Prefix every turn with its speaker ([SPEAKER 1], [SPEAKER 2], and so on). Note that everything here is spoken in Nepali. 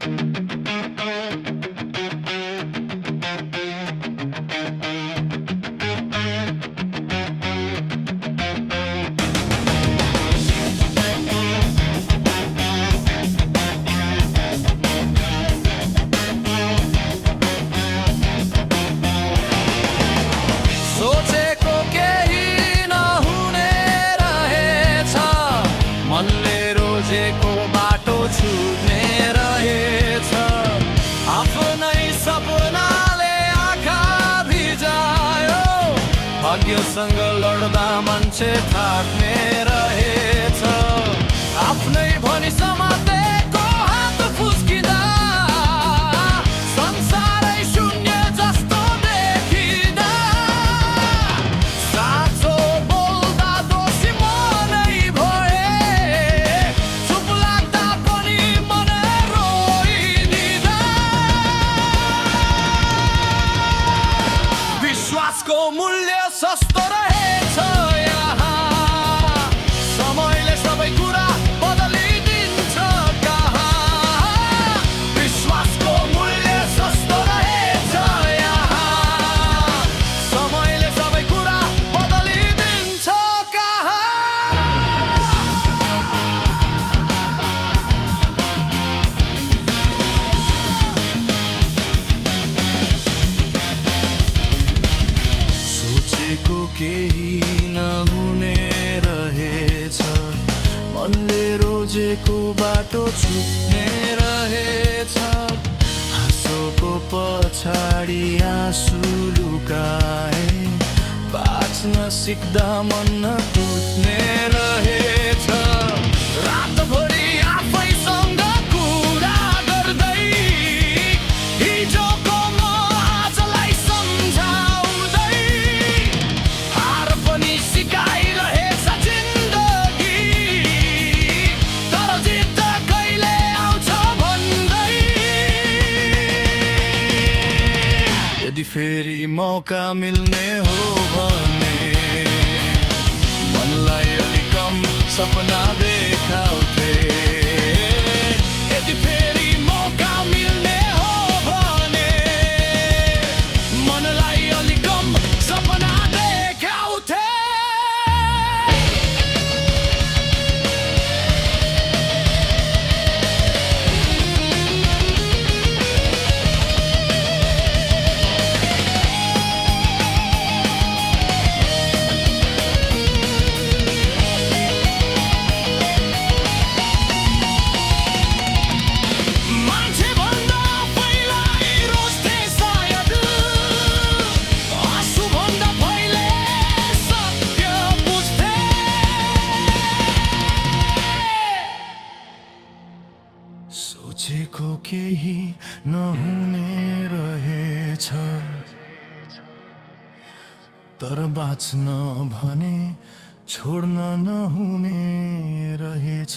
[SPEAKER 1] सोचेको केही नहुने रहेछ, मनले रोजेको बाटो छुट्ने रहेछ। आफ्नै सपनाले आँखा भिजायो, भाग्यसँग लड्दा मान्छे थाक्ने रहेछ। आफ्नै भनी समातेको हात फुस्किँदा संसारै शून्य जस्तो देखिँदा, साँचो बोल्दा दोषी मनै भए, चुप लाग्दा पनि मन रोइदिँदा। विश्वासको मूल्य सस्तो रहेछ यहाँ, समयले सबै कुरा बदलिदिन्छ कहाँ। विश्वासको मूल्य सस्तो रहेछ यहाँ, समयले सबै कुरा बदलिदिन्छ कहाँ। सोचेको केही नहुने रहेछ, मनले रोजेको बाटो छुट्ने रहेछ। हाँसोको पछाडि आँसु लुकाए, बाँच्न सिक्दा मन टुट्ने रहेछ। रातभरि आफैसँग कुरा गर्दै, हिजोको म आजलाई सम्झाउँदै, हार पनि सिकाइरहेछ जिन्दगी, तर जित कहिले आउँछ भन्दै। यदि फेरि मौका मिल्ने हो भने, मनलाई अलि कम सपना देखाउँथे। यदि फेरि मौका मिल्ने हो भने, मनलाई अलि कम सपना देखाउँथे। मान्छे भन्दा पहिला रोज्थे सायद, आँसु भन्दा पहिले सत्य बुझ्थे। सोचेको केही नहुने रहेछ, तर बाँच्न भने छोड्न नहुने रहेछ।